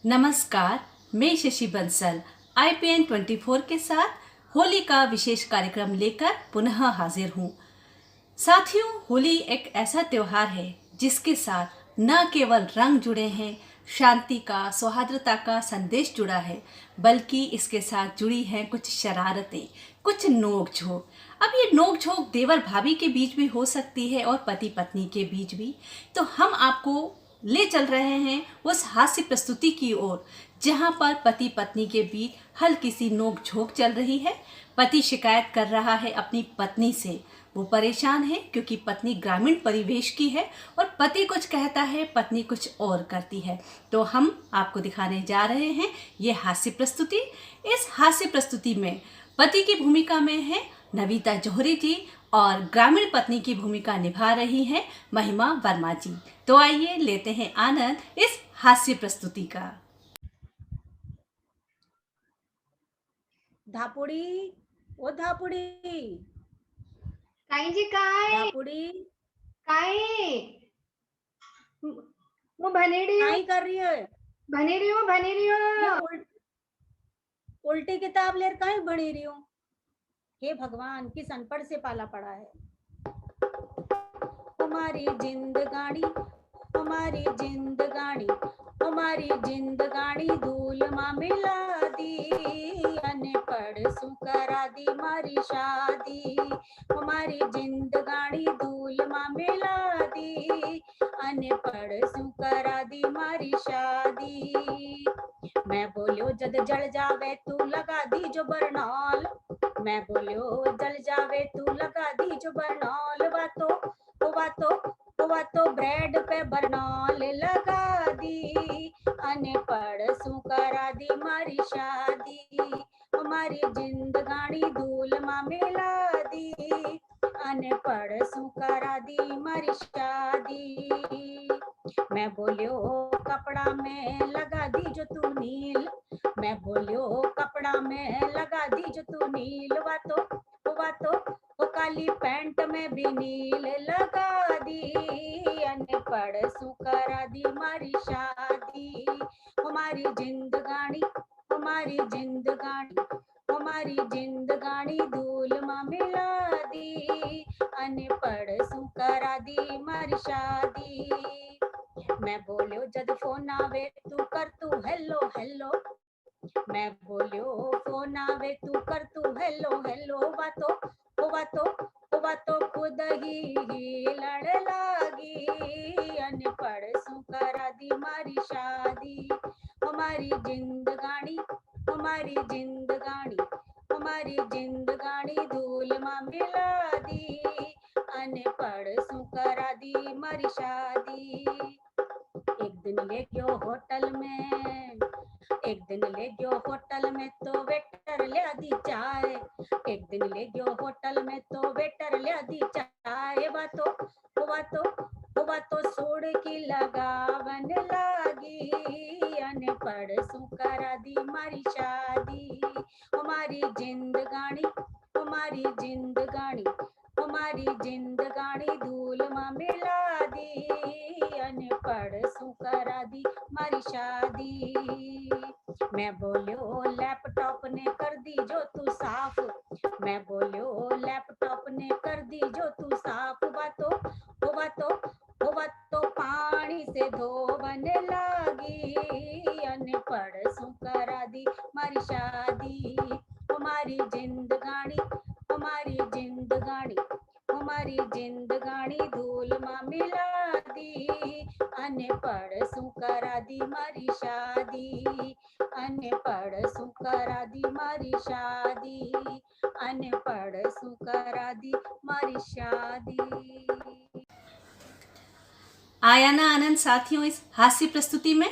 नमस्कार, मैं शशि बंसल IPN 24 के साथ होली का विशेष कार्यक्रम लेकर पुनः हाजिर हूँ। साथियों, होली एक ऐसा त्योहार है जिसके साथ न केवल रंग जुड़े हैं, शांति का, सौहार्दता का संदेश जुड़ा है, बल्कि इसके साथ जुड़ी हैं कुछ शरारतें, कुछ नोक झोंक। अब ये नोक झोंक देवर भाभी के बीच भी हो सकती है और पति पत्नी के बीच भी। तो हम आपको ले चल रहे हैं उस हास्य प्रस्तुति की ओर जहां पर पति पत्नी के बीच हल्की सी नोक झोंक चल रही है। पति शिकायत कर रहा है अपनी पत्नी से, वो परेशान है क्योंकि पत्नी ग्रामीण परिवेश की है और पति कुछ कहता है, पत्नी कुछ और करती है। तो हम आपको दिखाने जा रहे हैं ये हास्य प्रस्तुति। इस हास्य प्रस्तुति में पति की भूमिका में है नविता जौहरी जी और ग्रामीण पत्नी की भूमिका निभा रही हैं महिमा वर्मा जी। तो आइए लेते हैं आनंद इस हास्य प्रस्तुति का। धापुड़ी, ओ धापुड़ी, काई जी काय धापुड़ी, काय वो भनेड़ी हो काई कर रही है? भनेड़ी हो ये उल्टी किताब लेकर काई बनी रही हो? हे भगवान, किस अनपढ़ से पाला पड़ा है। हमारी जिंदगानी, हमारी जिंदगानी, हमारी जिंदगानी धूल मां मिला दी, अनपढ़ सु करा दी मारी शादी। हमारी जिंदगानी धूल मां मिला दी, अनपढ़ सु करा दी मारी शादी। मैं बोलियो जद जल जावे तू लगा दी जो बरनौल, मैं बोलियो जल जावे तू लगा दी जो बरनौल। बातो ब्रेड पे बरनौल लगा दी, अनपढ़ सु करा दी मारी शादी। हमारी जिंदगानी धूल मां मिला दी, अनपढ़ सु करा दी मारी शादी। मैं बोलियो कपड़ा में लगा दी जो तू नील, मैं बोलियो कपड़ा में लगा दी जो तू नील। वो काली पैंट में भी नील लगा दी, अनपढ़ सु करा दी मारी शादी। हमारी जिंदगानी, हमारी जिंदगानी, हमारी जिंदगानी धूल मां मिला दी, अनपढ़ सु करा दी मारी शादी। मैं बोलियो जद फोन आवे तू कर तू हेलो हेलो, मैं बोलियो फोन आवे तू कर तू हेलो हेलो। बातो खुद ही लड़ लागी, अनपढ़ सु करा दी मारी शादी। हमारी जिंदगानी, हमारी जिंदगानी, हमारी जिंदगानी धूल मां मिला दी, अनपढ़ सु करा दी मारी शादी। एक दिन ले गयो होटल में, एक दिन ले गयो होटल में तो वेटर ले दी चाय, एक दिन ले गयो होटल में तो वेटर ले दी चाय। बातो सोड़ की लगावन लागी, अनपढ़ सु करा दी मारी शादी। हमारी जिंदगानी, हमारी जिंदगानी, हमारी जिंदगानी धूल मां मिला दी, अनपढ़ सु करा दी मारी शादी। मैं बोलियो लैपटॉप ने कर दी जो तू साफ, मैं बोलियो लैपटॉप ने कर दी जो तू साफ। बातो पानी से धोवन लागी, अनपढ़ सु करा दी मारी शादी। हमारी जिंदगानी, हमारी जिंदगानी, हमारी जिंदगानी धूल मां मिला दी, अनपढ़ सु करा दी मारी शादी। अनपढ़ सु करा दी मारी शादी, अनपढ़ सु करा दी मारी शादी। आया ना आनंद साथियों इस हास्य प्रस्तुति में?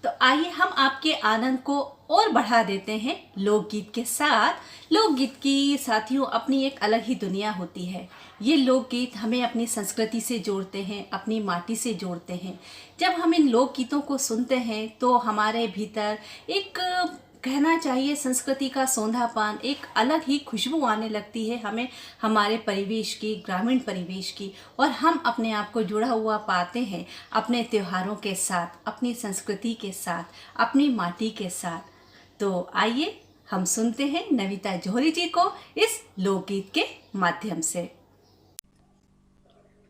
तो आइए हम आपके आनंद को और बढ़ा देते हैं लोकगीत के साथ। लोकगीत की साथियों अपनी एक अलग ही दुनिया होती है। ये लोकगीत हमें अपनी संस्कृति से जोड़ते हैं, अपनी माटी से जोड़ते हैं। जब हम इन लोकगीतों को सुनते हैं तो हमारे भीतर एक कहना चाहिए संस्कृति का सौंधापन, एक अलग ही खुशबू आने लगती है हमें हमारे परिवेश की, ग्रामीण परिवेश की, और हम अपने आप को जुड़ा हुआ पाते हैं अपने त्योहारों के साथ, अपनी संस्कृति के साथ, अपनी माटी के साथ। तो आइए हम सुनते हैं नविता जौहरी जी को इस लोकगीत के माध्यम से।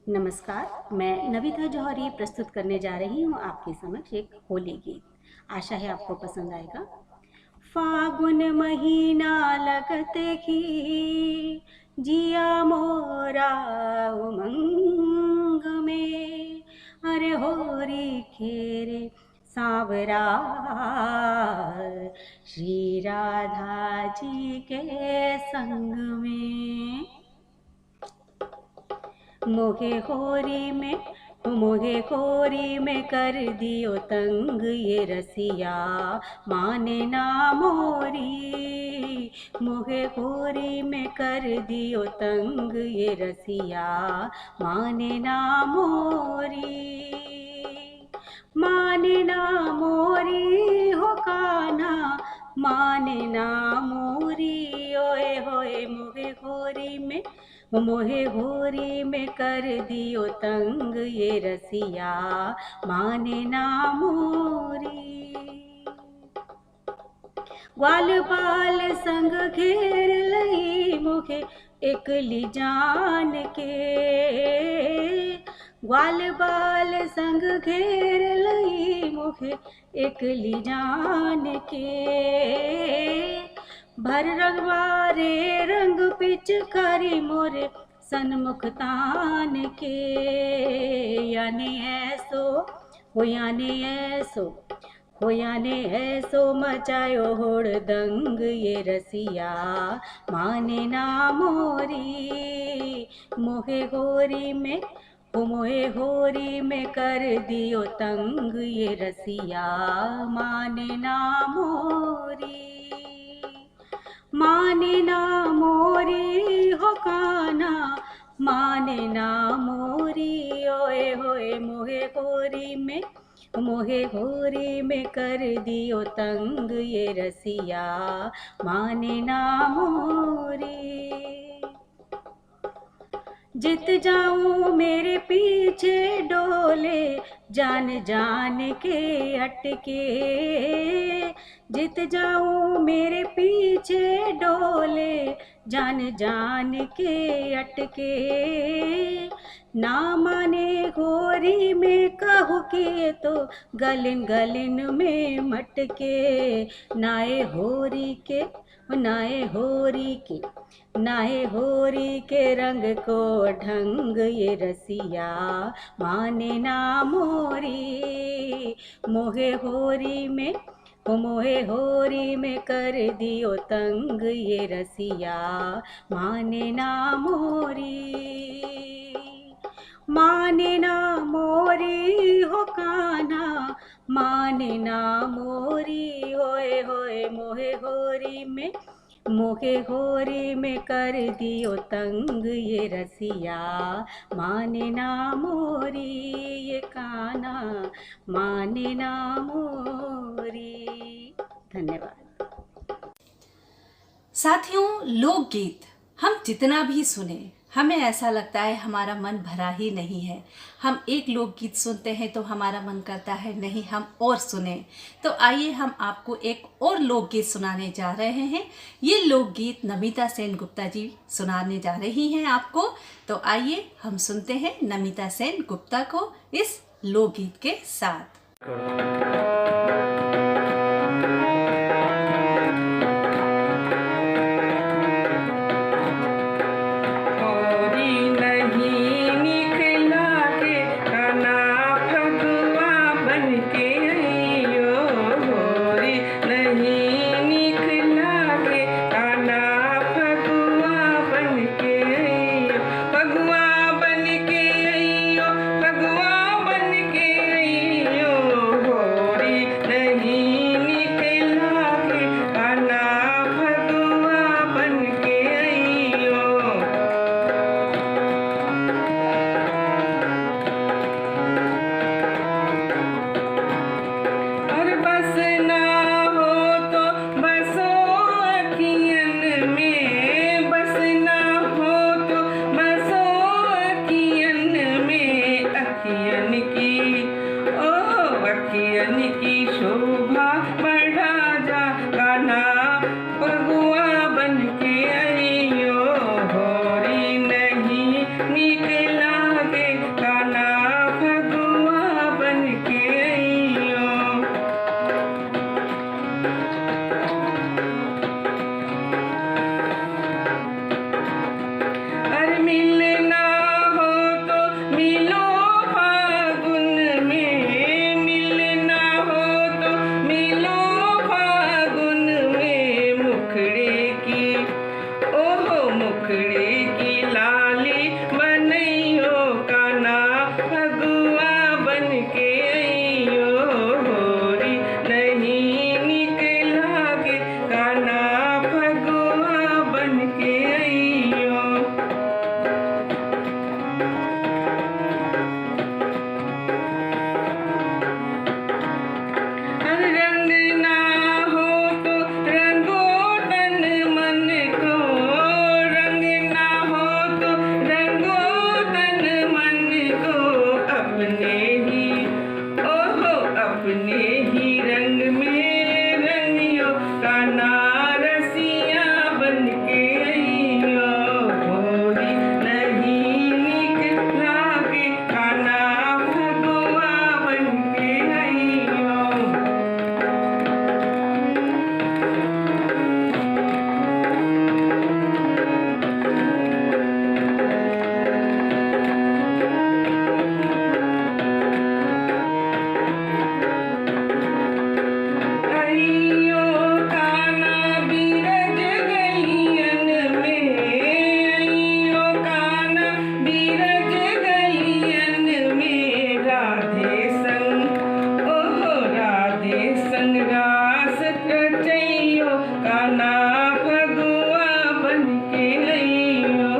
नमस्कार, मैं नविता जौहरी प्रस्तुत करने जा रही हूँ आपके समक्ष एक होली गीत। आशा है आपको पसंद आएगा। फागुन महीना लगते ही जिया मोरा उमंग में, अरे होरी खेरे सांवरा श्री राधा जी के संग में। मोहे होरी में कर दियो तंग ये रसिया माने ना मोरी। मोहे होरी में कर दियो तंग ये रसिया माने ना मोरी। माने ना मोरी हो कान्हा माने ना मोरी। ओए होए मोहे होरी में कर दियो तंग ये रसिया माने ना मोरी। ग्वाल बाल संग घेर लई मोहे एकली जान के। ग्वाल बाल संग घेर लई मोहे एकली जान के। भर रंगवारे रंग पिचकारी मोरे सन्मुख तान के। याने ऐसो हो याने ऐसो मचायो होड़ दंग ये रसिया माने ना मोरी। मोहे होरी में कर दियो तंग ये रसिया माने ना मोरी। माने ना मोरी हो कान्हा माने ना मोरी। ओए होए मोहे होरी में कर दियो तंग ये रसिया माने ना मोरी। जित जाऊं मेरे पीछे डोले जान जान के अटके। जित जाऊं मेरे पीछे डोले जान जान के अटके। ना माने होरी में कहू के तो गलिन गलिन में मटके। नाए होरी के रंग को ढंग ये रसिया माने ना मोरी। मोहे होरी में कर दियो तंग ये रसिया माने ना मोरी। माने ना मोरी हो कान्हा माने ना मोरी। ओए होए मोहे होरी में कर दियो तंग ये रसिया माने ना मोरी। ये कान्हा माने ना मोरी। धन्यवाद। साथियों, लोकगीत हम जितना भी सुने हमें ऐसा लगता है हमारा मन भरा ही नहीं है। हम एक लोकगीत सुनते हैं तो हमारा मन करता है नहीं हम और सुने। तो आइए हम आपको एक और लोकगीत सुनाने जा रहे हैं। ये लोकगीत नमिता सेन गुप्ता जी सुनाने जा रही हैं आपको। तो आइए हम सुनते हैं नमिता सेन गुप्ता को इस लोकगीत के साथ। होरी मिलो फागुन में, मिलना हो तो मिलो फागुन में। मुखड़े की ओहो मुखड़े की लाली बनैयो काना, फगुआ बन के अइयो होरी। नहीं निक लागे काना, फगुआ बन के अइयो। रंग ना हो तो रंगो तन मन को, रंग ना हो तो रंगो तन मन को। अपने ही ओहो अपने ही रंग में रंगियो काना, रसिया बन के अइयो होरी। नहीं निक लागे काना, फगुआ बन के अइयो। अइयो काना बीरज गइयन में, अइयो काना बीरज गइयन में। राधे संग ओहो राधे संग रास रचइयो काना, फगुआ बन के अइयो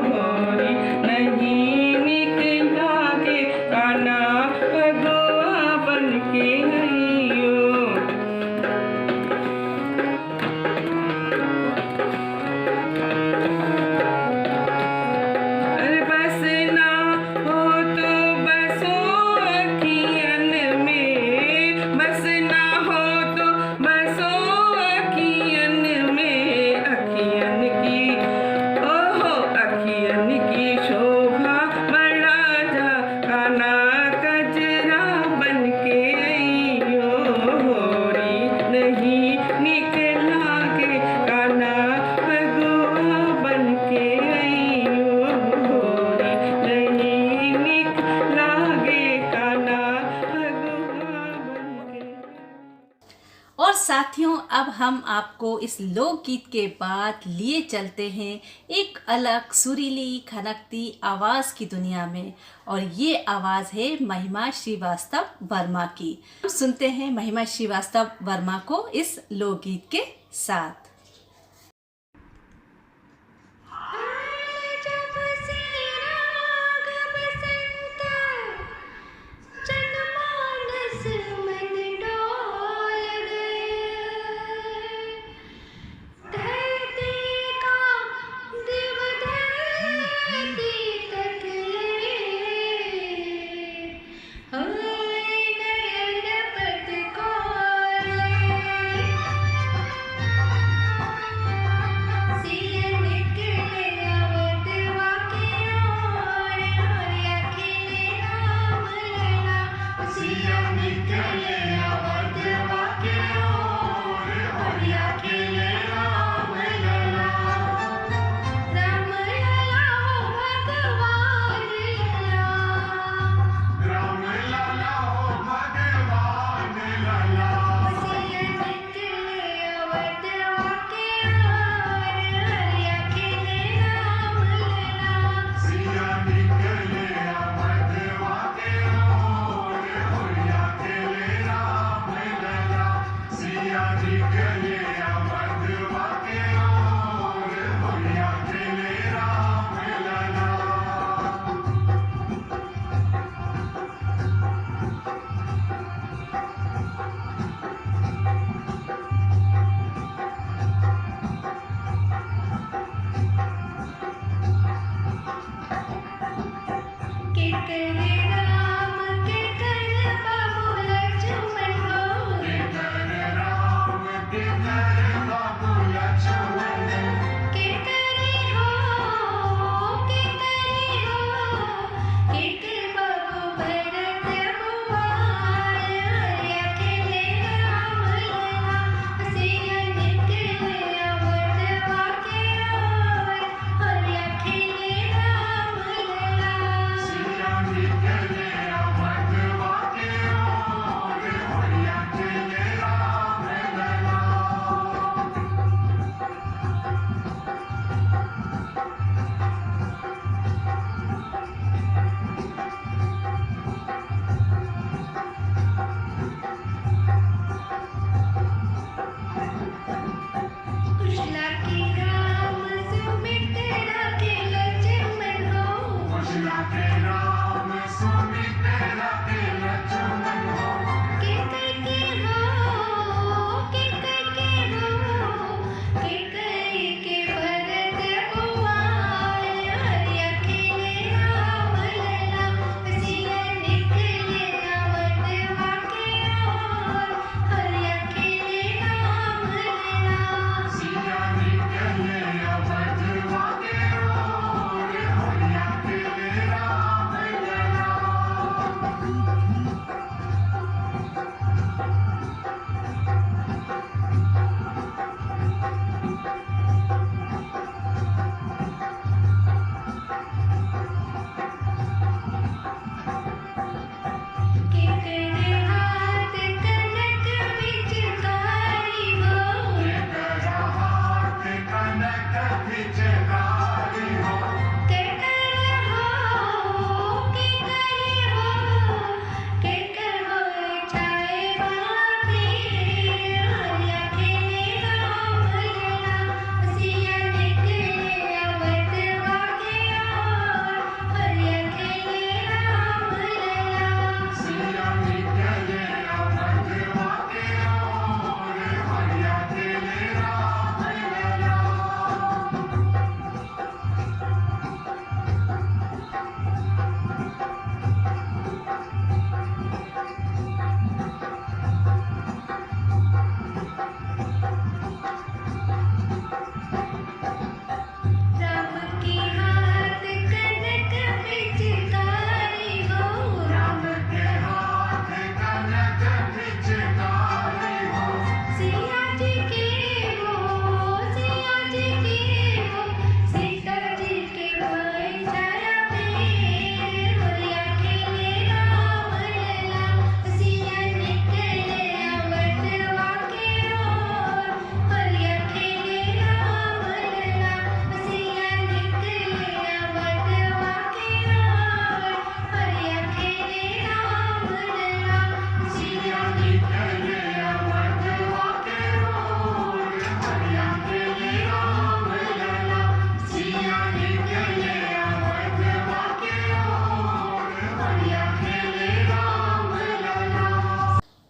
होरी। नहीं निक लागे काना, फगुआ बन के अइयो। अरे बस ना हो तो बसो अखियन में, बस ना हो तो बसो अखियन में। अखियन की ओहो अखियन की शोभा बढ़ा जा काना, कजरा बन के अइयो होरी। नहीं निक लागे काना, फगुआ बन के अइयो होरी। नहीं निक लागे काना, फगुआ बन के। और साथियों, अब हम आपको इस लोकगीत के बाद लिए चलते हैं एक अलग सुरीली खनकती आवाज की दुनिया में, और ये आवाज है महिमा श्रीवास्तव वर्मा की। सुनते हैं महिमा श्रीवास्तव वर्मा को इस लोकगीत के साथ। जब से राग बसंत जनमानस मन डोल गए, धरती का दिव धरती तक नयन पथ खोले।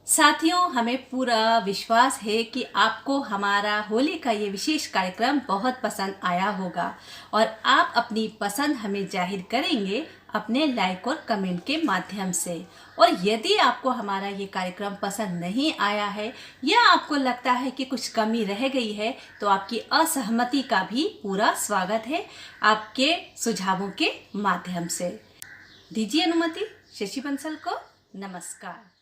साथियों, हमें पूरा विश्वास है कि आपको हमारा होली का ये विशेष कार्यक्रम बहुत पसंद आया होगा और आप अपनी पसंद हमें जाहिर करेंगे अपने लाइक और कमेंट के माध्यम से। और यदि आपको हमारा ये कार्यक्रम पसंद नहीं आया है या आपको लगता है कि कुछ कमी रह गई है, तो आपकी असहमति का भी पूरा स्वागत है आपके सुझावों के माध्यम से। दीजिए अनुमति शशि बंसल को। नमस्कार।